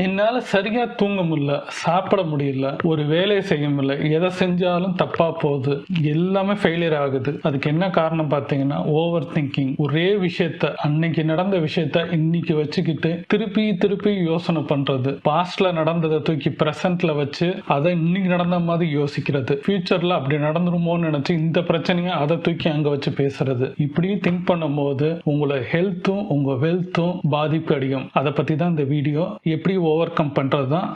என்னால சரியா தூங்க முடியல, சாப்பிட முடியல, ஒரு வேலையை செய்ய முடியல, எதை செஞ்சாலும் தப்பா போகுது, எல்லாமே ஃபெயிலியர் ஆகுது. அதுக்கு என்ன காரணம் பார்த்தீங்கன்னா ஓவர் திங்கிங். ஒரே விஷயத்த, அன்னைக்கு நடந்த விஷயத்த இன்னைக்கு வச்சுக்கிட்டு திருப்பி திருப்பி யோசனை பண்றது, பாஸ்ட்ல நடந்ததை தூக்கி பிரசன்ட்ல வச்சு அதை இன்னைக்கு நடந்த மாதிரி யோசிக்கிறது, ஃபியூச்சர்ல அப்படி நடந்துருமோன்னு நினைச்சு இந்த பிரச்சனையை அதை தூக்கி அங்க வச்சு பேசுறது. இப்படி திங்க் பண்ணும்போது உங்களோட ஹெல்த்தும் உங்க வெல்த்தும் பாதிப்பு அடையும். அதை பத்தி தான் இந்த வீடியோ. எப்படி ஓவர் கம் பண்ணுறது தான்,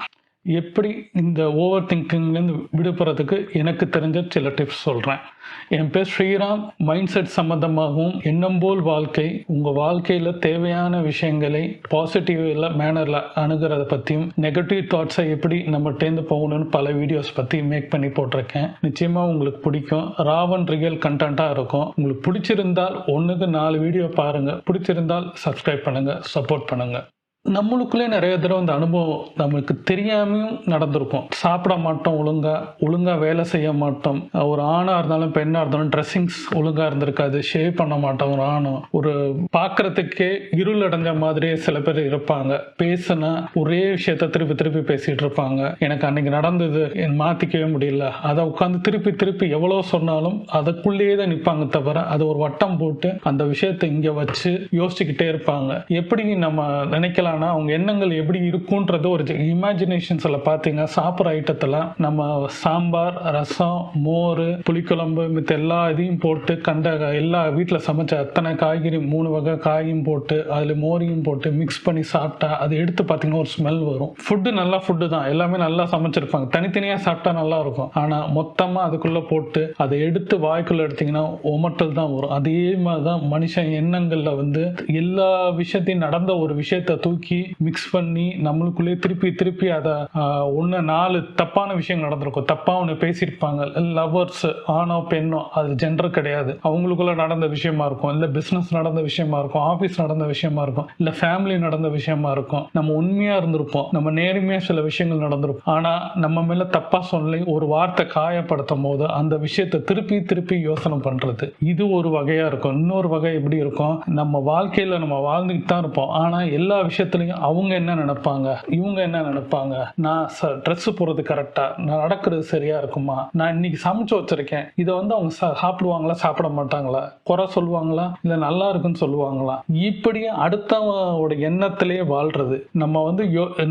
எப்படி இந்த ஓவர் திங்கிங்லேருந்து விடுபடுறதுக்கு எனக்கு தெரிஞ்ச சில டிப்ஸ் சொல்கிறேன். என் பேர் ஸ்ரீராம். மைண்ட் செட் சம்மந்தமாகவும் எண்ணம் போல் வாழ்க்கை, உங்கள் வாழ்க்கையில் தேவையான விஷயங்களை பாசிட்டிவ் மேனரில் அணுகிறத பற்றியும் நெகட்டிவ் தாட்ஸை எப்படி நம்மகிட்டேருந்து போகணும்னு பல வீடியோஸ் பற்றி மேக் பண்ணி போட்டிருக்கேன். நிச்சயமாக உங்களுக்கு பிடிக்கும். ராவன் ரியல் கண்டென்ட்டாக இருக்கும். உங்களுக்கு பிடிச்சிருந்தால் 1க்கு 4 வீடியோ பாருங்கள். பிடிச்சிருந்தால் சப்ஸ்கிரைப் பண்ணுங்கள், சப்போர்ட் பண்ணுங்கள். நம்மளுக்குள்ளே நிறைய தடவை இந்த அனுபவம் நமக்கு தெரியாமையும் நடந்திருக்கும். சாப்பிட மாட்டோம், ஒழுங்கா வேலை செய்ய மாட்டோம். ஒரு ஆணாக இருந்தாலும் பெண்ணாக இருந்தாலும் ட்ரெஸ்ஸிங்ஸ் ஒழுங்காக இருந்திருக்காது, ஷேவ் பண்ண மாட்டோம். ஒரு ஆணும் ஒரு பார்க்கறதுக்கே இருள் அடைஞ்ச மாதிரியே சில பேர் இருப்பாங்க. பேசுனா ஒரே விஷயத்த திருப்பி திருப்பி பேசிட்டு இருப்பாங்க. எனக்கு அன்னைக்கு நடந்தது மாற்றிக்கவே முடியல, அதை உட்காந்து திருப்பி திருப்பி எவ்வளோ சொன்னாலும் அதுக்குள்ளேயே தான் நிற்பாங்க தவிர அது ஒரு வட்டம் போட்டு அந்த விஷயத்தை இங்கே வச்சு யோசிச்சுக்கிட்டே இருப்பாங்க. எப்படி நம்ம நினைக்கலாம், அவங்க எண்ணங்கள் எப்படி இருக்கும்ன்றது ஒரு இமேஜினேஷன்ஸ்ல பாத்தீங்க. சாப்பிட்ற ஐட்டத்துல நம்ம சாம்பார், ரசம், மோர், புளிக்குழம்பு மித்த எல்லா இதையும் போட்டு எல்லா வீட்டில் சமைச்ச அத்தனை காய்கறி 3 வகை காயும் போட்டு அதுல மோரையும் போட்டு மிக்ஸ் பண்ணி சாப்பிட்டா அது எடுத்து பார்த்தீங்கன்னா ஒரு ஸ்மெல் வரும். ஃபுட்டு நல்ல ஃபுட்டு தான், எல்லாமே நல்லா சமைச்சிருப்பாங்க. தனித்தனியா சாப்பிட்டா நல்லா இருக்கும். ஆனா மொத்தமா அதுக்குள்ள போட்டு அதை எடுத்து வாய்க்குள்ள எடுத்தீங்கன்னா ஒமட்டல் தான் வரும். அதே மாதிரிதான் மனுஷன் எண்ணங்கள்ல எல்லா விஷயத்தையும் நடந்த ஒரு விஷயத்தை தூக்கி மிக்ஸ் பண்ணி நம்மளுக்குள்ளே திருப்பி திருப்பி அதை 4 தப்பான விஷயம் நடந்திருக்கும். தப்பா ஒன்று பேசியிருப்பாங்க. லவர்ஸ் ஆணோ பெண்ணோ, அது ஜெண்டர் கிடையாது, அவங்களுக்குள்ள நடந்த விஷயமா இருக்கும், இல்லை பிசினஸ் நடந்த விஷயமா இருக்கும், ஆஃபீஸ் நடந்த விஷயமா இருக்கும், இல்லை ஃபேமிலி நடந்த விஷயமா இருக்கும். நம்ம உண்மையா இருந்திருப்போம், நம்ம நேர்மையா சில விஷயங்கள் நடந்திருக்கும். ஆனா நம்ம மேல தப்பா சொல்லி ஒரு வார்த்தை காயப்படுத்தும் போது அந்த விஷயத்தை திருப்பி திருப்பி யோசனை பண்றது, இது ஒரு வகையா இருக்கும். இன்னொரு வகை எப்படி இருக்கும், நம்ம வாழ்க்கையில நம்ம வாழ்ந்துட்டு தான் இருப்போம். ஆனா எல்லா விஷயத்தையும் அவங்க என்ன நினைப்பாங்க, இவங்க என்ன நினைப்பாங்க, நான் ட்ரெஸ் போறது கரெக்டா, நான் நடக்கிறது சரியா இருக்குமா, நான் இன்னைக்கு சமைச்சு வச்சிருக்கேன், இதை அவங்க சாப்பிடுவாங்களா சாப்பிட மாட்டாங்களா, குறை சொல்லுவாங்களா இல்ல நல்லா இருக்குன்னு சொல்லுவாங்களா, இப்படி அடுத்தவனோட எண்ணத்திலேயே வாழ்றது. நம்ம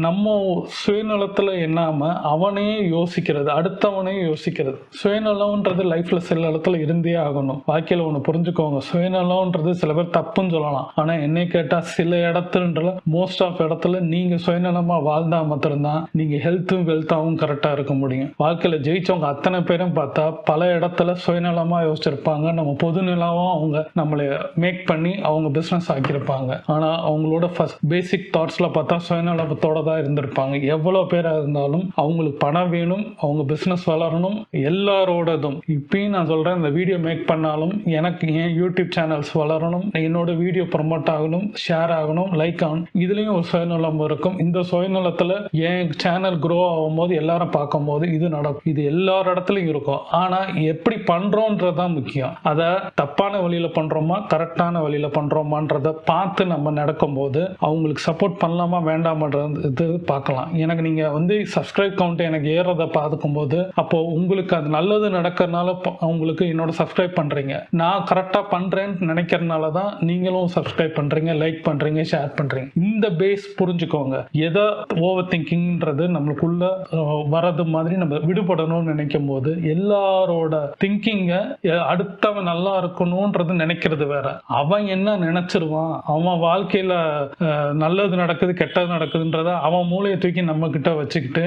நம்ம சுயநலத்துல எண்ணாம அவனே யோசிக்கிறது, அடுத்தவனே யோசிக்கிறது. சுயநலம்ன்றது லைஃப்ல சில இடத்துல இருந்தே ஆகணும். வாழ்க்கையில ஒண்ணு புரிஞ்சுக்கோங்க, சுயநலம்ன்றது சில பேர் தப்புன்னு சொல்லலாம். ஆனா என்னை கேட்டா சில இடத்துல மோஸ்ட் ஆஃப் இடத்துல நீங்க சுயநலமா வாழ்ந்தா மாத்திரம்தான் நீங்க ஹெல்த்தும் வெல்த்தாவும் கரெக்டா இருக்க முடியும். வாழ்க்கையில ஜெயிச்சவங்க அத்தனை பேரும் பார்த்தா பல இடத்துல சுயநலமா யோசிச்சிருப்பாங்க. நம்ம பொதுநலமும் அவங்க நம்மளை மேக் பண்ணி அவங்க பிசினஸ் ஆக்கியிருப்பாங்க. ஆனா அவங்களோட ஃபர்ஸ்ட் பேசிக் தாட்ஸ்ல பார்த்தா சுயநலத்தோட தான் இருந்திருப்பாங்க. எவ்வளவு பேரா இருந்தாலும் அவங்களுக்கு பணம் வேணும், அவங்க பிசினஸ் வளரணும், எல்லாரோடதும். இப்பயும் நான் சொல்றேன், இந்த வீடியோ மேக் பண்ணாலும் எனக்கு என் யூடியூப் சேனல்ஸ் வளரணும், என்னோட வீடியோ ப்ரமோட் ஆகணும், ஷேர் ஆகணும், லைக் ஆகணும். இதுலயும் ஒரு சுயநலம் இருக்கும். இந்த சுயநலத்துல என் சேனல் க்ரோ ஆகும் போது எல்லாரும் பார்க்கும் போது இது நடக்கும். இது எல்லார் இடத்துலயும் இருக்கும். ஆனா எப்படி பண்றோம்ன்றதான் முக்கியம். அதை தப்பான வழியில பண்றோமா கரெக்டான வழியில பண்றோமான்றத பார்த்து நம்ம நடக்கும் போது அவங்களுக்கு சப்போர்ட் பண்ணலாமா வேண்டாமன்றது பார்க்கலாம். எனக்கு நீங்க சப்ஸ்கிரைப் கவுண்ட் எனக்கு ஏறதை பார்க்கும் போது அப்போ உங்களுக்கு அது நல்லது நடக்கிறதுனால அவங்களுக்கு என்னோட சப்ஸ்கிரைப் பண்றீங்க, நான் கரெக்டா பண்றேன்னு நினைக்கிறதுனால தான் நீங்களும் சப்ஸ்கிரைப் பண்றீங்க, லைக் பண்றீங்க, ஷேர் பண்றீங்க. இந்த பேஸ் புரிஞ்சுக்கோங்க. எதை ஓவர் திங்கிங்ன்றது நம்மளுக்குள்ள வரது மாதிரி நம்ம விடுபடணும்னு நினைக்கும் போது எல்லாரோட திங்கிங்க அடுத்தவன் நல்லா இருக்கணும்ன்றது நினைக்கிறது வேற. அவன் என்ன நினைச்சிருவான், அவன் வாழ்க்கையில நல்லது நடக்குது கெட்டது நடக்குதுன்றத அவன் மூளையை தூக்கி நம்ம கிட்ட வச்சுக்கிட்டு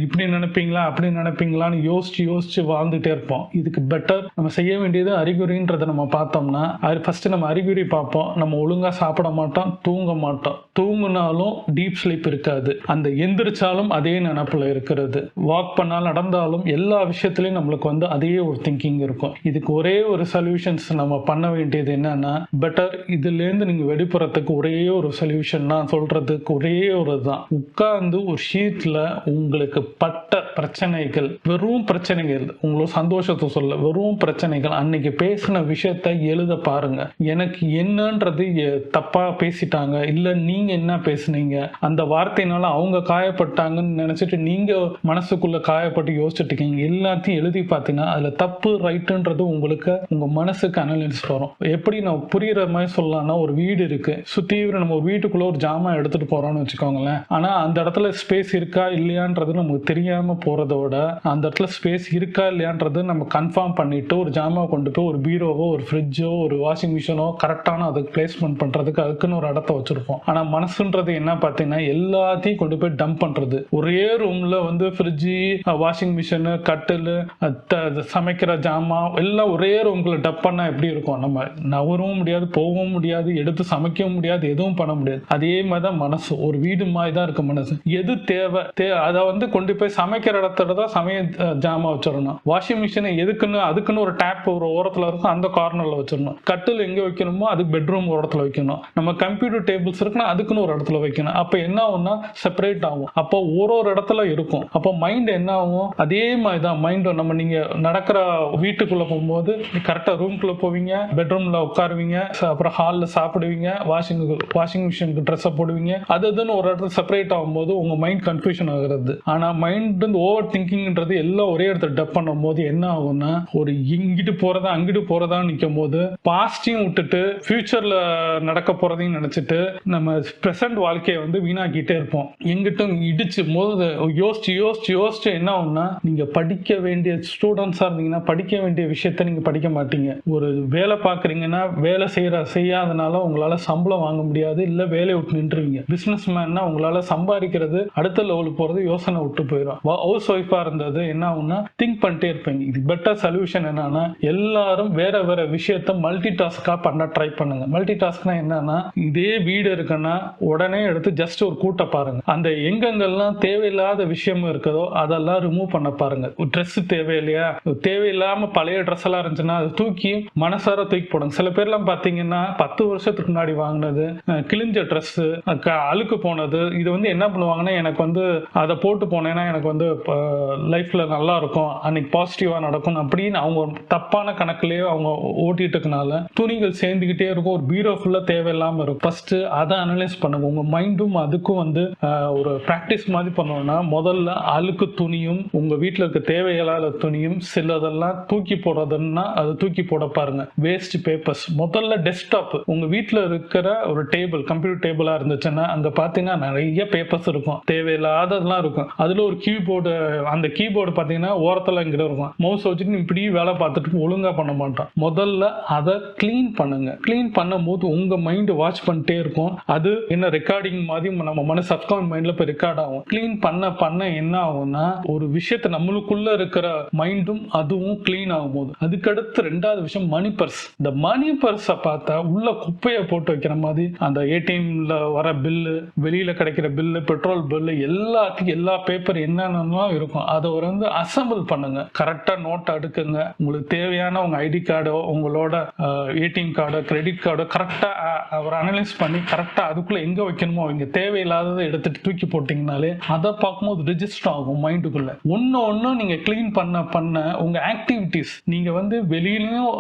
இப்படி நினைப்பீங்களா அப்படி நினைப்பீங்களான்னு யோசிச்சு யோசிச்சு வாழ்ந்துட்டே இருப்போம். இதுக்கு பெட்டர் நம்ம செய்ய வேண்டியது அறிகுறின்றதை நம்ம பார்த்தோம்னா ஃபர்ஸ்ட் நம்ம அறிகுறி பார்ப்போம். நம்ம ஒழுங்கா சாப்பிட மாட்டோம், தூங்க மாட்டோம், தூங்குனாலும் டீப் ஸ்லீப் இருக்காது, அந்த எந்திரிச்சாலும் அதே நினைப்புல இருக்கிறது, வாக் பண்ணாலும் நடந்தாலும் எல்லா விஷயத்திலையும் நம்மளுக்கு அதே ஒரு திங்கிங் இருக்கும். இதுக்கு ஒரே ஒரு சொல்யூஷன்ஸ் நம்ம பண்ண வேண்டியது என்னன்னா, பெட்டர் இதுல இருந்து நீங்க வெளிப்புறத்துக்கு ஒரே ஒரு சொல்யூஷன் நான் சொல்றதுக்கு ஒரே ஒரு தான், உட்கார்ந்து ஒரு ஷீட்ல உங்களுக்கு பட்ட பிரச்சனைகள், வெறும் பிரச்சனைகள், உங்களோட சந்தோஷத்தை சொல்ல வெறும் பிரச்சனைகள், அன்னைக்கு பேசின விஷயத்தை எழுத பாருங்க. எனக்கு என்னன்றது தப்பா பேசிட்டாங்க, இல்ல நீங்க என்ன பேசுனீங்க, அந்த வார்த்தையினால அவங்க காயப்பட்டாங்கன்னு நினைச்சிட்டு நீங்க மனசுக்குள்ள காயப்பட்டு யோசிச்சுட்டு இருக்கீங்க. எல்லாத்தையும் எழுதி பார்த்தீங்கன்னா அதுல தப்பு ரைட்டுன்றது உங்களுக்கு உங்க மனசுக்கு அனலைஸ் வரும். எப்படி நான் புரியுற மாதிரி சொல்லலாம்னா, ஒரு வீடு இருக்கு, சுத்தி நம்ம ஒரு வீட்டுக்குள்ள ஒரு ஜாமான் எடுத்துட்டு போறோம்னு வச்சுக்கோங்களேன். ஆனா அந்த இடத்துல ஸ்பேஸ் இருக்கா இல்லையான்றது நமக்கு தெரியாம போறதோட அந்த இடத்துல ஸ்பேஸ் இருக்கா இல்லையான்றது நம்ம கன்ஃபார்ம் பண்ணிட்டு ஒரு ஜாமான் கொண்டு போய் ஒரு பீரோவோ ஒரு ஃப்ரிட்ஜோ ஒரு வாஷிங் மிஷினோ கரெக்டான அதுக்கு பிளேஸ்மெண்ட் பண்றதுக்கு அதுக்குன்னு ஒரு இடத்த வச்சிருப்போம். ஆனா மனசுன்றது என்ன பார்த்தீங்கன்னா எல்லாத்தையும் கொண்டு போய் டம்ப் பண்றது. ஒரே ரூம்ல வந்து ஃப்ரிட்ஜு, வாஷிங் மிஷின், கட்டில், சமைக்கிற ஜாமான் எல்லாம் ஒரே ரூம்குள்ள டப் பண்ணா எப்படி இருக்கும்? நம்ம நவரவும் முடியாது, போகவும் முடியாது, எடுத்து சமைக்கவும் முடியாது, எதுவும் பண்ண முடியாது. அதே மாதிரி தான் மனசு, ஒரு வீடு மாதிரி தான் இருக்கு மனசு. எது தேவை அதை வந்து கொண்டு போய் சமைக்கிற இடத்துல தான் ஜாமான் வச்சிடணும். வாஷிங் மிஷினை எதுக்குன்னு அதுக்குன்னு ஒரு டேப் ஒரு ஓரத்துல இருக்கும், அந்த கார்னர்ல வச்சிடணும். கட்டில் எங்க வைக்கணுமோ அது பெட்ரூம் ஓரத்துல வைக்கணும். நம்ம கம்ப்யூட்டர் டேபிள்ஸ் இருக்குன்னா அதுக்குன்னு ஒரு இடத்துல வைக்கணும். அப்ப என்ன ஆகும்னா செப்பரேட் ஆகும். அப்போ ஒரு இடத்துல இருக்கும். அப்போ மைண்ட் என்ன ஆகும்? அதே மாதிரி தான் மைண்ட். நம்ம நீங்க நடக்கிற வீட்டுக்குள்ள போகும்போது கரெக்டா ரூம்குள்ள போவீங்க, பெட்ரூம்ல உட்காருவீங்க, அப்புறம் ஹால்ல சாப்பிடுவீங்க, வாஷிங் மிஷினுக்கு ட்ரெஸ் போடுவீங்க. அதுன்னு ஒரு இடத்துல செப்பரேட் ஆகும்போது உங்க மைண்ட் கன்ஃபியூஷன் ஆகுறது. ஆனா மைண்ட் ஓவர் திங்கிங்ன்றது எல்லாம் ஒரே இடத்துல டப் பண்ணும் போது என்ன ஆகும்னா, ஒரு இங்கிட்டு போறதா அங்கிட்டு போறதா நிற்கும் போது பாஸ்டையும் விட்டுட்டு ஃபியூச்சர்ல நடக்க போறதையும் நினைச்சிட்டு நம்ம பிரசன்ட் வாழ்க்கையை வந்து வீணாக்கிட்டே இருப்போம். எங்கிட்டும் இடிச்சு போது யோசிச்சு என்ன ஆகும்னா, நீங்க படிக்க வேண்டிய ஸ்டூடெண்ட்ஸா இருந்தீங்கன்னா படிக்க வேண்டிய விஷயத்த நீங்க படிக்க மாட்டீங்க. ஒரு வேலை பார்க்குறீங்கன்னா வேலை செய்யாதனால உங்களால சம்பளம் வாங்க முடியாது, இல்ல வேலையை விட்டு நின்றுவீங்க. பிசினஸ் மேன்னா உங்களால சம்பாதிக்கிறது அடுத்த லெவலுக்கு போறது யோசனை விட்டு போயிடும். ஹவுஸ் ஒய்ஃபா இருந்தது என்ன ஆகும்னா திங்க் பண்ணிட்டே இருப்பீங்க. இது பெட்டர் சொல்யூஷன் என்னன்னா, எல்லாரும் வேற விஷயத்த மல்டி டாஸ்கா பண்ண ட்ரை பண்ணுங்க. மல்டி டாஸ்க்னா என்னன்னா, இதே வீடு இருக்குன்னா உடனே எடுத்து ஜஸ்ட் ஒரு கூட்ட பாருங்க. அந்த எங்கெங்கெல்லாம் தேவையில்லாத விஷயம் இருக்குதோ அதெல்லாம் ரிமூவ் பண்ண பாருங்க. ட்ரெஸ் தேவையில்லையா, தேவையில்லாம பழைய ட்ரெஸ் எல்லாம் இருந்துச்சுன்னா அது தூக்கி மனசார தூக்கி போடுங்க. சில பேர்லாம் பாத்தீங்கன்னா 10 வருஷத்துக்கு முன்னாடி வாங்கினது, கிழிஞ்ச ட்ரெஸ், அழுக்கு போனது, இது வந்து என்ன பண்ணுவாங்கன்னா, எனக்கு வந்து அதை போட்டு போனேன்னா எனக்கு வந்து லைஃப்ல நல்லா இருக்கும், அன்னைக்கு பாசிட்டிவா நடக்கும் அப்படின்னு அவங்க தப்பான கணக்குலயே அவங்க ஓட்டிட்டு இருக்கனால துணிகள் சேர்ந்துகிட்டே இருக்கும். ஒரு பீரோ ஃபுல்லா தேவையில்லாம இருக்கும். ஃபர்ஸ்ட் அதை அனலைஸ் பண்ணுங்க. உங்க மைண்டும் அதுக்கும் வந்து ஒரு பிராக்டிஸ் மாதிரி பண்ணணும்னா, முதல்ல அழுக்கு துணியும் உங்க வீட்டுல இருக்க தேவையில்லாத துணியும் சிலதெல்லாம் தூக்கி போடுறதுன்னா அது தூக்கி போட பாருங்க. வேஸ்ட் பேப்பர்ஸ் முதல்ல. டெஸ்க்டாப் உங்க வீட்டுல இருக்கிற ஒரு டேபிள், கம்ப்யூட்டர் டேபிளா இருந்துச்சுன்னா அங்க பாத்தீங்கன்னா நிறைய பேப்பர்ஸ் இருக்கும், தேவையில்லாததெல்லாம் இருக்கும். அதுல ஒரு கீபோர்டு, அந்த கீபோர்டு பாத்தீங்கன்னா ஓரத்துல இங்கிட்ட இருக்கும். மவுஸ் வச்சுட்டு இப்படி வேலை பார்த்துட்டு ஒழுங்கா பண்ண மாட்டோம். முதல்ல அதை கிளீன் பண்ணுங்க. கிளீன் பண்ணும் போது உங்க மைண்ட் வாட்ச் பண்ணிட்டே இருக்கும். அது என்ன ரெக்கார்டிங் மாதிரி நம்ம மனசு சப்கான் மைண்ட்ல போய் ரெக்கார்ட் ஆகும். கிளீன் பண்ண என்ன ஆகும்னா, ஒரு விஷயத்தை நம்மளுக்குள்ள இருக்கிற மைண்டும் அதுவும் கிளீன் ஆகும் போது அதுக்கடுத்து ரெண்டாவது விஷயம் மணி பர்ஸ். இந்த மணி பர்ஸை பார்த்தா உள்ள குப்பையை போட்டு வைக்கிற மாதிரி அந்த ஏடிஎம்ல வர பில்லு, வெளியில கிடைக்கிற பில்லு, பெட்ரோல் பில்லு, எல்லாத்துக்கும் எல்லா பேப்பர் என்னென்னலாம் இருக்கும் அதை வந்து அசம்பிள் பண்ணுங்க. கரெக்டா நோட் அடுக்குங்க. உங்களுக்கு தேவையான உங்க ஐடி கார்டோ உங்களோட ஏடிஎம் கார்டோ கிரெடிட் கார்டோ கரெக்டா அவர் அனலைஸ் பண்ணி கரெக்டா அதுக்குள்ள எங்க வைக்கணுமோ அவங்க தேவையில்லாததை எடுத்துட்டு தூக்கி போட்டீங்கனாலே அதை பார்க்கும்போது ரிஜிஸ்டர் ஆகும் மைண்டுக்குள்ள. ஒன்னு நீங்க கிளீன் பண்ண உங்க ஆக்டிவிட்டிஸ், நீங்க வந்து வெளியிலயும்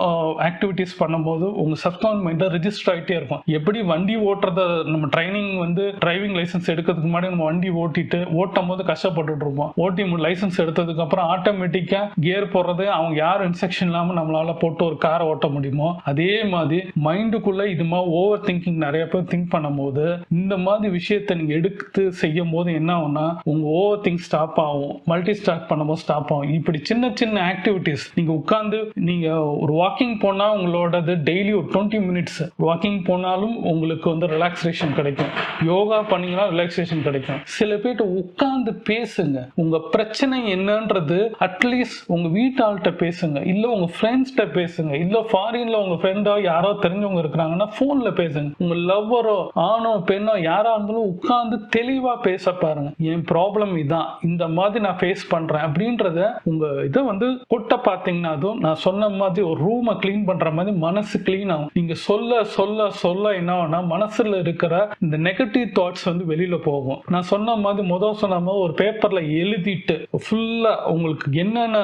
ஆக்டிவிட்டிஸ் பண்ணும்போது உங்க சப்கான் மைண்ட்ல ரிஜிஸ்டர் ஆகிட்டே இருக்கும். எப்படி வண்டி ஓட்டுறத நம்ம ட்ரைனிங் வந்து டிரைவிங் லைசன்ஸ் எடுக்கிறதுக்கு முன்னாடி நம்ம வண்டி ஓட்டும் போது கஷ்டப்பட்டு இருப்போம். ஓட்டி லைசன்ஸ் எடுத்ததுக்கு அப்புறம் ஆட்டோமேட்டிக்கா கியர் போடுறது அவங்க யார் இன்ஸ்ட்ரக்ஷன் இல்லாம நம்மளால போட்டு ஒரு காரை ஓட்ட முடியுமோ அதே மாதிரி மைண்டுக்குள்ள இது மாதிரி ஓவர் திங்கிங் நிறைய பேர் திங்க் பண்ணும் போது இந்த மாதிரி விஷயத்தை நீங்க எடுத்து செய்யும் போது என்ன ஆகும்னா உங்க ஓவர் திங்க் ஸ்டாப் ஆகும். மல்டி ஸ்டார்ட் பண்ணும்போது ஸ்டாப் ஆகும். இப்படி சின்ன சின்ன ஆக்டிவிட்டிஸ் நீங்க உட்கார்ந்து நீங்க ஒரு வாக்கிங் போனா உங்களோடது டெய்லி ஒரு 20 மினிட்ஸ் வாக்கிங் போனாலும் உங்களுக்கு வந்து ரிலாக்ஸேஷன் கிடைக்கும். யோகா பண்ணீங்கன்னா ரிலாக்ஸேஷன் கிடைக்கும். சில பேர்ட்ட உட்கார்ந்து பேசுங்க. உங்க பிரச்சனை என்னன்றது அட்லீஸ்ட் உங்க வீட்டாள்கிட்ட பேசுங்க, இல்ல உங்க ஃப்ரெண்ட்ஸ்கிட்ட பேசுங்க, இல்ல ஃபாரின்ல உங்க ஃப்ரெண்டோ யாரோ தெரிஞ்சவங்க இருக்கிறாங்கன்னா போன்ல பேசுங்க. உங்க லவ்வரோ ஆணோ பெண்ணோ யாரா இருந்தாலும் உட்கார்ந்து தெளிவா பேச பாருங்க. என் ப்ராப்ளம் இதான், இந்த மாதிரி நான் ஃபேஸ் பண்றேன் அப்படின்றத உங்க இதை வந்து கொட்ட பார்த்தீங்கன்னா அதுவும் நான் சொன்ன மாதிரி ஒரு ரூமை கிளீன் பண்ற மாதிரி மனசு கிளீன் ஆகும். நீங்க சொல்ல சொல்ல சொல்ல என்ன ஆகும்னா மனசுல இருக்கிற இந்த நெகட்டிவ் தாட்ஸ் வந்து வெளியில போகும். நான் சொன்ன மாதிரி சொன்ன மாதிரி ஒரு பேப்பர்ல எழுதிட்டு ஃபுல்லா உங்களுக்கு என்னென்ன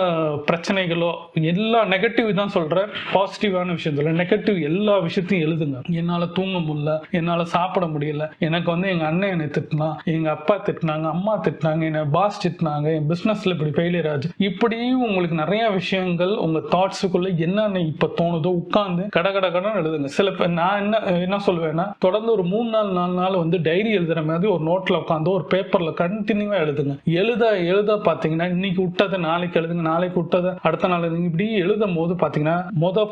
பிரச்சனைகளோ எல்லா நெகட்டிவ் தான் சொல்றேன், பாசிட்டிவான விஷயம் சொல்ல நெகட்டிவ் எல்லா விஷயத்தையும் எழுதுங்க. என்னால தூங்க முடியல, என்னால சாப்பிட முடியல, முடியல, எனக்கு வந்து எங்க அண்ணன் என்னை திட்டினா, எங்க அப்பா திட்டினாங்க, அம்மா திட்டினாங்க, என்ன பாஸ் திட்டினாங்க, என் பிசினஸ்ல இப்படி ஃபெயிலியர் ஆச்சு, இப்படியும் உங்களுக்கு நிறைய விஷயங்கள் உங்க தாட்ஸுக்குள்ள என்னென்ன இப்ப தோணுதோ உட்கார்ந்து கடன் எழுதுங்க. சில பேர் நான் என்ன சொல்லுவேன்னா, தொடர்ந்து ஒரு 3 நாள் 4 நாள் வந்து டைரி எழுதுற மாதிரி ஒரு நோட்ல உட்காந்து ஒரு பேப்பர்ல கண்டினியூவா எழுதுங்க. எழுத பாத்தீங்கன்னா இன்னைக்கு விட்டதை நாளைக்கு எழுதுங்க, நாளைக்கு விட்டதை அடுத்த நாள் எழுதுங்க. இப்படி எழுதும் போது பாத்தீங்கன்னா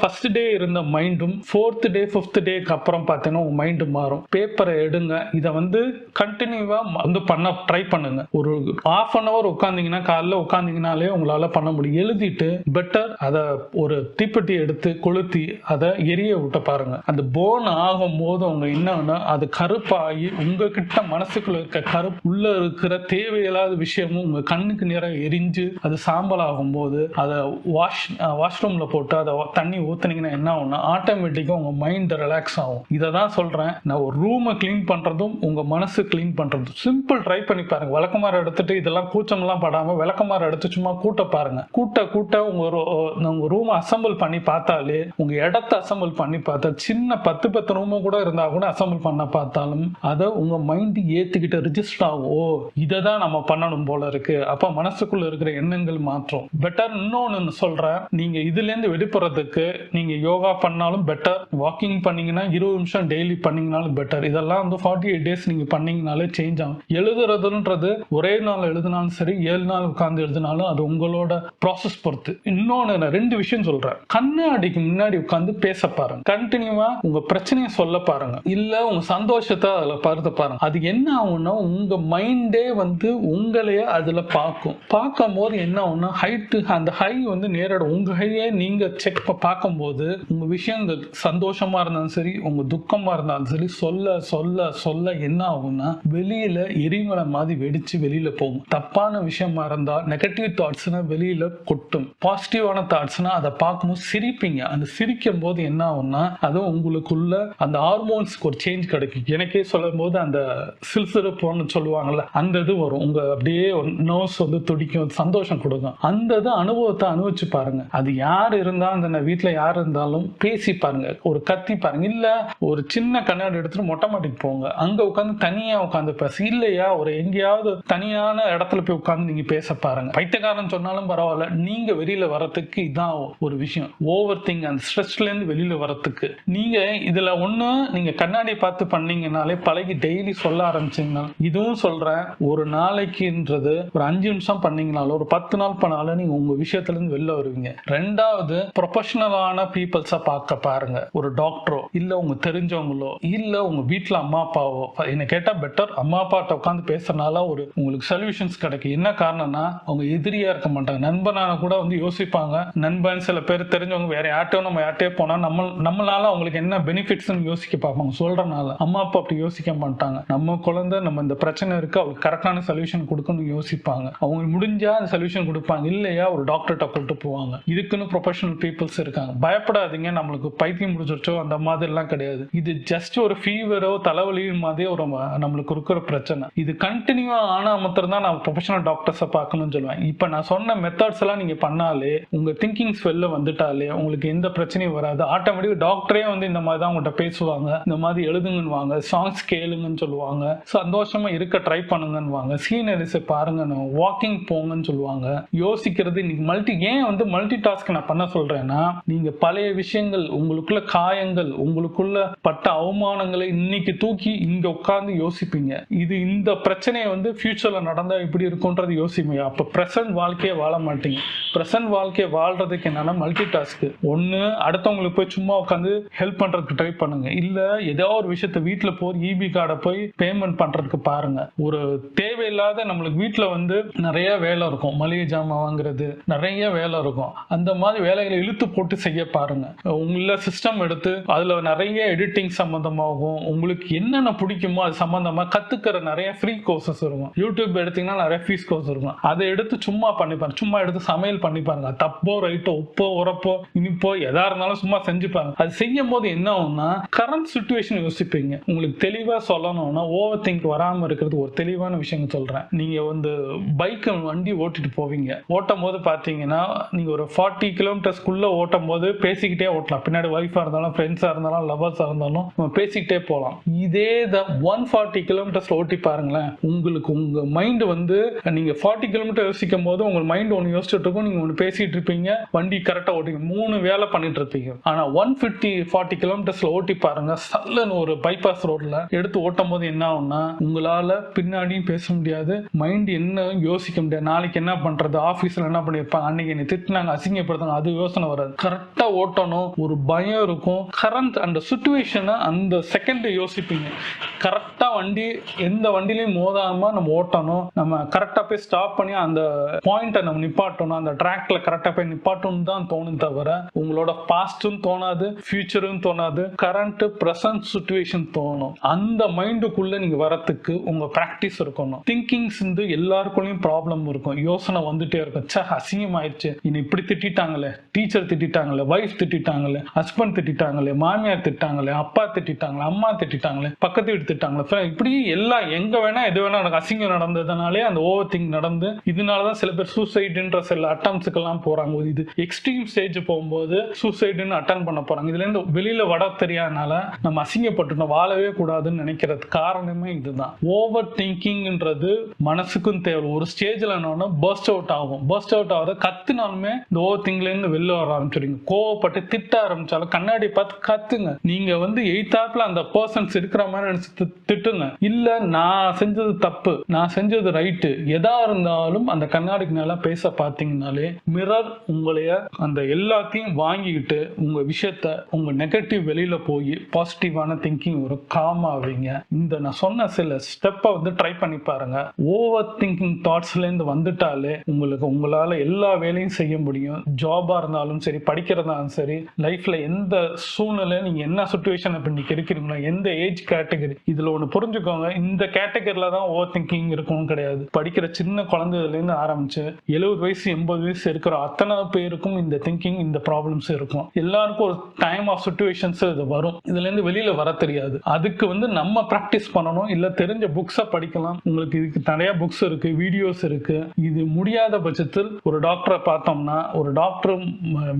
ஃபர்ஸ்ட் டே இருந்த மைண்டும் 4th டே 5th டேக்கு அப்புறம் பாத்தீங்கன்னா உங்க மைண்ட் மாறும். பேப்பரை எடுங்க, இதை வந்து கண்டினியூவா வந்து பண்ண ட்ரை பண்ணுங்க. ஒரு half an hour உட்கார்ந்தீங்கன்னா, காலைல உட்கார்ந்தீங்கனாலே உங்களால பண்ண முடியும். எழுதிட்டு பெட்டர் அதை ஒரு தீப்பெட்டி எடுத்து கொளுத்தி அதை எரிய விட்ட பாருங்க. அந்த போன் ஆகும் போது அவங்க என்னன்னா அது கருப்பாகி உங்ககிட்ட மனசுக்குள்ள இருக்க கருப்பு உள்ள இருக்கிற தேவையில்லாத விஷயமும் உங்க கண்ணுக்கு நேரம் எரிஞ்சு அது சாம்பல் ஆகும் போது அதை வாஷ்ரூம்ல போட்டு அதை தண்ணி ஊத்துனீங்கன்னா என்ன ஆகும்னா ஆட்டோமேட்டிக்கா உங்க மைண்ட் ரிலாக்ஸ் ஆகும். இதை தான் சொல்றேன், நான் ஒரு ரூமை கிளீன் பண்றதும் உங்க மனசு கிளீன் பண்றதும் சிம்பிள். ட்ரை பண்ணி பாருங்க. விளக்கமாறு எடுத்துட்டு இதெல்லாம் கூச்சம் எல்லாம் படாம விளக்கமாறு எடுத்து சும்மா கூட்ட பாருங்க. கூட்ட உங்க ரூம் அசம்பிள் பண்ணி பார்த்தாலே, உங்க இடத்த அசம்பிள் பண்ணி பார்த்தா, சின்ன 10 ரூமும் கூட இருந்தா கூட அசம்பிள் பண்ண பார்த்தாலும் அதை உங்க மைண்ட் ஏத்துக்கிட்ட ரிஜிஸ்டர் ஆகும். ஓ, இதை தான் நம்ம பண்ணணும் போல இருக்கு. அப்ப மனசுக்குள்ள இருக்கிற எண்ணங்கள் மாற்றம். பெட்டர் இன்னொன்னு சொல்றேன், நீங்க இதுல இருந்து வெளிப்படுறதுக்கு நீங்க யோகா பண்ணாலும் பெட்டர், வாக்கிங் பண்ணீங்கன்னா 20 நிமிஷம் டெய்லி பண்ணீங்கனாலும் பெட்டர். இதெல்லாம் வந்து 48 டேஸ் நீங்க பண்ணீங்கனாலே சேஞ்ச் ஆகும். எழுதுறதுன்றது ஒரே நாள் எழுதினாலும் சரி, 7 நாள் உட்கார்ந்து எழுதினாலும் அது உங்களோட ப்ராசஸ் பொறுத்து. இன்னொன்னு 2 விஷயம் சொல்றேன். கண்ணாடிக்கு முன்னாடி உட்கார்ந்து பேச பாருங்க. கண்டினியூவா உங்க பிரச்சனையை சொல்ல பாருங்க, இல்ல உங்க சந்தோஷத்தை அதுல பருத்த பாருங்க. அது என்ன ஆகும்னா உங்க மைண்டே வந்து உங்களையே அதுல பார்க்கும் போது என்ன ஆகும்னா அந்த ஹை வந்து நேரட உங்க ஹையே நீங்க செக் பார்க்கும்போது உங்க விஷயங்கள் சந்தோஷமா இருந்தாலும் சரி, உங்க துக்கமா இருந்தாலும் சரி, சொல்ல என்ன ஆகும்னா வெளியில எரிமலை மாதிரி வெடிச்சு வெளியில போகும். தப்பான விஷயமா இருந்தா நெகட்டிவ் தாட்ஸ்னா வெளியில கொட்டும், பாசிட்டிவான தாட்ஸ்னா அதை பார்க்கும்போது சிரிப்பீங்க. அந்த சிரிக்கும் போது என்ன ஆகும்னா அது உங்களுக்குள்ள அந்த ஹார்மோன்ஸ்க்கு ஒரு சேஞ்ச் கிடைக்கும். எனக்கே சொல்லும் போது அந்த சில்சிறப்புன்னு சொல்லுவாங்கல்ல, அந்த இது வரும். உங்க அப்படியே நர்வ்ஸ் வந்து துடிக்கும், சந்தோஷம் கொடுக்கும். அந்த இது அனுபவத்தை அனுபவிச்சு பாருங்க. அது யார் இருந்தாலும் அந்த வீட்டுல யார் இருந்தாலும் பேசி பாருங்க, ஒரு கத்தி பாருங்க, இல்ல ஒரு சின்ன கண்ணாடி எடுத்துட்டு மொட்டை மாடிக்கு போங்க, அங்க உட்காந்து தனியா உட்காந்து பேச, இல்லையா ஒரு எங்கேயாவது தனியான இடத்துல போய் உட்காந்து நீங்க பேச பாருங்க. பைத்தியக்காரன் சொன்னாலும் பரவாயில்ல, நீங்க வெளியில வரத்துக்கு இதான் ஒரு விஷயம். ஓவர் திங்க், அந்த ஸ்ட்ரெஸ்ல இருந்து வெளியில வரத்துக்கு நீங்க இதுல ஒண்ணு நீங்க கண்ணாடி பார்த்து பண்ணீங்கனாலே பழகி டெய்லி சொல்ல ஆரம்பிச்சீங்கன்னா, இதுவும் சொல்றேன், ஒரு நாளைக்குன்றது ஒரு 5 நிமிஷம் பண்ணீங்கனாலும் ஒரு 10 நாள் பண்ணாலும் நீங்க உங்க விஷயத்துல இருந்து வெளில வருவீங்க. ரெண்டாவது, ப்ரொஃபஷனலான பீப்புள்ஸா பார்க்க பாருங்க. ஒரு டாக்டரோ இல்ல உங்க தெரிஞ்சவங்களோ இல்ல உங்க வீட்டுல அம்மா அப்பாவோ, என்ன கேட்டா பெட்டர் அம்மா அப்பாட்ட உட்காந்து பேசுறதுனால ஒரு உங்களுக்கு சொல்யூஷன்ஸ் கிடைக்கும். என்ன காரணம்னா அவங்க எதிரியா இருக்க மாட்டாங்க. நண்பனான கூட வந்து யோசிப்பாங்க. நண்பன் சில பேர் தெரிஞ்சவங்க வேற யார்ட்டோ நம்ம யார்ட்டே போனா நம்மளால அவங்களுக்கு என்ன பெனிஃபிட்ஸ் யோசிக்க பார்ப்பாங்க. சொல்றதுனால அம்மா அப்பா அப்படி யோசிக்க மாட்டாங்க. நம்ம குழந்தை நம்ம இந்த பிரச்சனை இருக்கு, அவங்களுக்கு கரெக்டான சொல்யூஷன் கொடுக்கணும்னு யோசிப்பாங்க. அவங்க முடிஞ்சா அந்த சொல்யூஷன் கொடுப்பாங்க, இல்லையா ஒரு டாக்டர்கிட்ட கூட்டு போவாங்க. இதுக்குன்னு ப்ரொஃபஷனல் பீப்புள்ஸ் இருக்காங்க. பயப்படாதீங்க, நம்மளுக்கு பைத்தியம் முடிச்சிருச்சோ அந்த மாதிரி எல்லாம் கிடையாது. இது ஜஸ்ட் ஒரு ஃபீவரோ தலைவலியும் மாதிரி ஒரு நம்மளுக்கு இருக்கிற பிரச்சனை. இது கண்டினியூவா ஆனா மாத்திரம் தான் நான் ப்ரொஃபஷனல் டாக்டர்ஸை பார்க்கணும்னு சொல்லுவேன். இப்ப நான் சொன்ன மெத்தட்ஸ் எல்லாம் நீங்க பண்ணாலே, உங்க திங்கிங்ஸ் வெளில வந்துட்டாலே உங்களுக்கு எந்த பிரச்சனையும் வராது. ஆட்டோமேட்டிக் டாக்டரே வந்து இந்த மாதிரி தான் உங்கள்கிட்ட பேசுவாங்க, இந்த மாதிரி எழுதுங்கன்னு, சாங்ஸ் கேளுங்கன்னு சொல்லுவாங்க, சந்தோஷமா இருக்க ட்ரை பண்ணுங்கன்னு, சீனரிஸை பாருங்க, வாக்கிங் போங்கன்னு சொல்லுவாங்க. யோசிக்கிறது இன்னைக்கு ஏன் வந்து மல்டி டாஸ்க் நான் பண்ண சொல்றேன்னா, நீங்க பழைய விஷயங்கள், உங்களுக்குள்ள காயங்கள், உங்களுக்குள்ள பட்ட அவமானங்களை இன்னைக்கு தூக்கி இங்க உட்கார்ந்து யோசிப்பீங்க. இது இந்த பிரச்சனையை வந்து ஃபியூச்சர்ல நடந்தா இப்படி இருக்கும்ன்றது யோசிப்பீங்க. அப்ப பிரசன்ட் வாழ்க்கையை வாழ மாட்டீங்க. பிரசன்ட் வாழ்க்கையை வாழ்றதுக்கு என்னன்னா மல்டி டாஸ்க். ஒண்ணு, அடுத்தவங்களுக்கு போய் சும்மா உட்காந்து ஹெல்ப் பண்றதுக்கு ட்ரை பண்ணுங்க. இல்ல ஏதோ ஒரு விஷயத்த வீட்டுல போய் இபி கார்டை போய் பேமெண்ட் பண்றதுக்கு பாருங்க. ஒரு தேவையில்லாத நம்மளுக்கு வீட்டுல வந்து நிறைய வேலை இருக்கும், மளிகை ஜாமான் வாங்குறது நிறைய வேலை இருக்கும். அந்த மாதிரி வேலைகளை இழுத்து போட்டு செய்ய பாருங்க. உங்கள சிஸ்டம் எடுத்து அதுல நிறைய எடிட்டிங் சம்பந்தமாகும், உங்களுக்கு என்னென்ன பிடிக்குமோ அது சம்பந்தமா கத்துக்கிற நிறைய ஃப்ரீ கோர்சஸ் இருக்கும். யூடியூப் எடுத்தீங்கன்னா நிறைய ஃபீஸ் கோர்ஸ் இருக்கும். அதை எடுத்து சும்மா பண்ணி பாருங்க. சும்மா எடுத்து சமையல் பண்ணி பாருங்க. தப்போ ரைட்டோ, உப்போ உரப்போ இனிப்போ எதா இருந்தாலும் சும்மா செஞ்சு பாருங்க. அது செய்யும் போது என்ன ஆகும்னா கரண்ட் சிச்சுவேஷன் யோசிப்பீங்க. உங்களுக்கு தெளிவா சொல்லணும்னா ஓவர் திங்க் வராம இருக்கிறது ஒரு தெளிவான விஷயம் சொல்றேன். நீங்க வந்து பைக் வண்டி ஓட்டிட்டு போவீங்க. ஓட்டும் போது பாத்தீங்கன்னா நீங்க ஒரு 40 கிலோமீட்டர்ஸ்க்குள்ள ஓட்டும் போது பேசிக்கிட்டே ஓட்டலாம். பின்னாடி ஒய்ஃபா இருந்தாலும் ஃப்ரெண்ட்ஸா இருந்தாலும் லவர்ஸா இருந்தாலும் பேசிக்கிட்டே போகலாம். இதே 140 கிலோமீட்டர்ஸ் ஓட்டி பாருங்களேன். உங்களுக்கு உங்க மைண்ட் வந்து நீங்க 40 கிலோமீட்டர் யோசிக்கும் போது உங்க மைண்ட் ஒன்று யோசிச்சுட்டு இருக்கும், நீங்க ஒன்று பேசிட்டு இருப்பீங்க, வண்டி கரெக்டா ஓட்டிங்க, 3 வேலை பண்ணிட்டு இருப்பீங்க. ஆனா 140 கிலோமீட்டர்ஸ்ல ஓட்டி பாருங்க, சல்லுன்னு ஒரு பைபாஸ் ரோட்ல எடுத்து ஓட்டும் போது என்ன ஆகும்னா, உங்களால பின்னாடியும் பேச முடியாது, மைண்ட் என்ன யோசிக்க முடியாது, நாளைக்கு என்ன பண்றது, ஆபீஸ்ல என்ன பண்ணிருப்பாங்க, அன்னைக்கு என்ன திட்டினாங்க, அசிங்கப்படுத்தாங்க, அது யோசனை வராது. கரெக்டா ஓட்டணும், ஒரு பயம் இருக்கும். கரண்ட் அந்த சுச்சுவேஷனை அந்த செகண்ட் யோசிப்பீங்க. கரெக்டா வண்டி எந்த வண்டிலையும் மோதாம நம்ம ஓட்டணும், நம்ம கரெக்டா போய் ஸ்டாப் பண்ணி அந்த பாயிண்ட்டை நம்ம நிப்பாட்டணும், அந்த ட்ராக்ல கரெக்டா போய் நிப்பாட்டணும் தான் தோணும் தவிர உங்களோட பாஸ்டும் தோணாது, ஃபியூச்சரும் தோணாது, கரண்ட் பிரசன்ட் சுச்சுவேஷன் தோணும். அந்த மைண்டுக்குள்ள நீங்க வரத்துக்கு உங்க பிராக்டிஸ் இருக்கணும். திங்கிங்ஸ் வந்து எல்லாருக்குள்ளயும் ப்ராப்ளம் இருக்கும், யோசனை வந்துட்டே இருக்கும். அசிங்கம் ஆயிடுச்சு, இன்னும் இப்படி திட்டாங்களே, டீச்சர் திட்டாங்களே, வைஃப் திட்டாங்களே, ஹஸ்பண்ட் திட்டாங்களே, மாமியார் திட்டாங்களே, அப்பா திட்டாங்களே, அம்மா திட்டாங்களே, பக்கத்து வீட்டு திட்டாங்களே, இப்படி எல்லாம் எங்க வேணா எது வேணா எனக்கு அசிங்கம் நடந்ததுனாலே அந்த ஓவர் திங்க் நடந்து, இதனாலதான் சில பேர் சூசைடுன்ற சில அட்டம்ஸ்க்கு எல்லாம் போறாங்க. இது எக்ஸ்ட்ரீம் ஸ்டேஜ் போகும்போது சூசைடுன்னு அட்டன் பண்ண போறாங்க. இதுல இருந்து வெளியில வட தெரியாதனால நம்ம அசிங்கப்பட்டு வாழவே கூடாதுன்னு நினைக்கிறது காரணமே இதுதான். ஓவர் திங்கிங்ன்றது மனசுக்கும் தேவை. ஒரு ஸ்டேஜ்ல என்னன்னா பர்ஸ்ட் அவுட் ஆகும். பர்ஸ்ட் அவுட் ஆகுது கத்துனாலுமே இந்த ஓவர் திங்க்ல இருந்து வெளில வர ஆரம்பிச்சிருங்க. கோவப்பட்டு திட்ட ஆரம்பிச்சாலும் கண்ணாடி பார்த்து கத்துங்க. நீங்க வந்து எய்தாப்ல அந்த பர்சன்ஸ் இருக்கிற மாதிரி நினைச்சு திட்டுங்க. இல்ல நான் செஞ்சது தப்பு, நான் செஞ்சது ரைட்டு, எதா இருந்தாலும் அந்த கண்ணாடிக்கு மேல பேச பார்த்தீங்கன்னாலே மிரர் உங்களைய அந்த எல்லாத்தையும் வாங்கிக்கிட்டு உங்க விஷயத்த உங்க நெகட்டிவ் வெளியில போய் பாசிட்டிவான திங்கிங் ஒரு காம் ஆவீங்க. இந்த நான் சொன்ன சில ஸ்டெப்பை வந்து ட்ரை பண்ணி பாருங்க. ஓவர் திங்கிங் தாட்ஸ்ல இருந்து வந்துட்டாலே உங்களால எல்லா வேலையும் செய்ய முடியும். ஜாபா இருந்தாலும் சரி, படிக்கிறதாலும் சரி, லைஃப்ல எந்த சூழ்நிலை நீங்க என்ன சுச்சுவேஷன் இப்ப நீங்க இருக்கிறீங்களோ, எந்த ஏஜ் கேட்டகரி, இதுல ஒண்ணு புரிஞ்சுக்கோங்க, இந்த கேட்டகரியில தான் ஓவர் திங்கிங் இருக்கும் கிடையாது. படிக்கிற சின்ன குழந்தைல இருந்து ஆரம்பிச்சு 70 வயசு 80 வயசு இருக்கிற அத்தனை பேருக்கும் இந்த திங்கிங், இந்த ப்ராப்ளம்ஸ் இருக்கும். எல்லாருக்கும் ஒரு டைம் ஆஃப் சிச்சுவேஷன்ஸ் இது வரும். இதுல இருந்து வெளியில வர தெரியாது. அதுக்கு வந்து நம்ம பிராக்டிஸ் பண்ணணும். இல்ல தெரிஞ்ச புக்ஸை படிக்கலாம். உங்களுக்கு இதுக்கு நிறைய புக்ஸ் இருக்கு, வீடியோஸ் இருக்கு. இது முடியாத பட்சத்தில் ஒரு டாக்டரை பார்த்தோம்னா, ஒரு டாக்டர்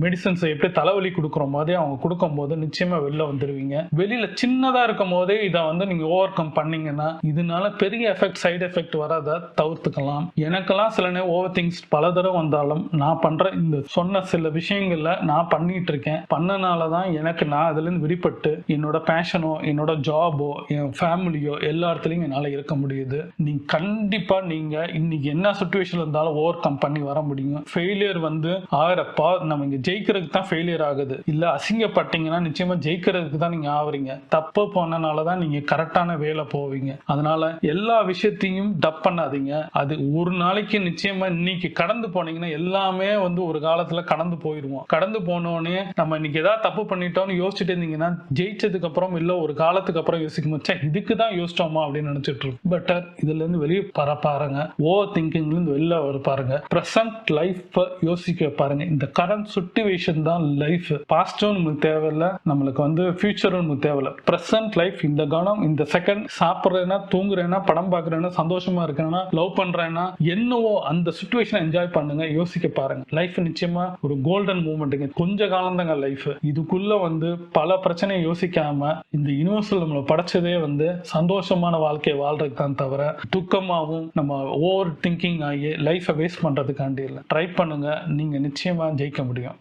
மெடிசன்ஸ் எப்படி தலைவலி கொடுக்குற மாதிரி அவங்க கொடுக்கும் போது நிச்சயமா வெளில வந்துருவீங்க. வெளியில சின்னதா இருக்கும் போதே இதை வந்து நீங்க ஓவர் கம் பண்ணீங்கன்னா இதனால பெரிய எஃபெக்ட், சைடு எஃபெக்ட் வராத தவிர்த்துக்கலாம். எனக்கெல்லாம் சில நேரம் ஓவர் திங்ஸ் பல தடவை வந்தாலும் நான் பண்ற இந்த சொன்ன சில விஷயங்கள்ல நான் பண்ணிட்டு இருக்கேன். பண்ணனாலதான் எனக்கு நான் அதுல இருந்து விடுபட்டு என்னோட பேஷனோ, என்னோட ஜாபோ, என் ஃபேமிலியோ எல்லா இடத்துலயும் என்னால இருக்க முடியுது. நீங்க கண்டிப்பா நீங்க இன்னைக்கு என்ன சுச்சுவேஷன்ல இருந்தாலும் ஓவர் கம் பண்ணி வர முடியும். ஃபெயிலியர் வந்து ஆகிறப்பா நம்ம இங்க ஜெயிக்கிறதுக்கு தான் ஃபெயிலியர் ஆகுது. இல்ல அசிங்கப்பட்டீங்கன்னா நிச்சயமா ஜெயிக்கிறதுக்கு தான் நீங்க ஆவறீங்க. தப்பு பண்ணனாலதான் நீங்க கரெக்டான வேலை போவீங்க. அதனால எல்லா விஷயத்தையும் டப் பண்ணாதீங்க. அது ஒரு நாளைக்கு நிச்சயமா இன்னைக்கு கடந்து போனீங்கன்னா எல்லாமே வந்து ஒரு காலத்துல கடந்து போயிருவோம். கடந்து போனோடனே நம்ம இன்னைக்கு ஏதாவது தப்பு பண்ணிட்டோம்னு யோசிச்சுட்டு இருந்தீங்கன்னா ஜெயிச்சதுக்கு அப்புறம் இல்ல ஒரு காலத்துக்கு அப்புறம் யோசிக்கும் இதுக்கு தான் யோசிச்சோமா அப்படின்னு நினைச்சிட்டு இருக்கும். பெட்டர் இதுல இருந்து வெளியே பாருங்க. ஓவர் திங்கிங்ல இருந்து வெளில வர பாருங்க. பிரசன்ட் லைஃப் யோசிக்க பாருங்க. இந்த கரண்ட் சிச்சுவேஷன் தான் லைஃப். பாஸ்டும் நமக்கு தேவையில்லை, நம்மளுக்கு வந்து ஃபியூச்சரும் நமக்கு தேவையில்லை. பிரசன்ட் லைஃப், இந்த கணம், இந்த செகண்ட், சாப்பிட்றேன்னா, தூங்குறேன்னா, படம் பார்க்குறேன்னா, சந்தோஷமா இருக்கேன்னா, லவ் பண்றேன்னா, என்னவோ அந்த சிச்சுவேஷனை என்ஜாய் பண்ணுங்க. யோசிக்க பாருங்க. லைஃப் நிச்சயமா ஒரு கோல்டன் மூமெண்ட்டுங்க. கொஞ்ச காலம் தாங்க லைஃப். இதுக்குள்ள வந்து பல பிரச்சனையை யோசிக்காம இந்த யூனிவர்சல் நம்மளை படைச்சதே வந்து சந்தோஷமான வாழ்க்கையை வாழ்றதுக்கு தான் தவிர துக்கமாகவும் நம்ம ஓவர் திங்கிங் ஆகி லைஃபை வேஸ்ட் பண்றதுக்காண்டி இல்லை. ட்ரை பண்ணுங்க, நீங்க நிச்சயமா ஜெயிக்க முடியும்.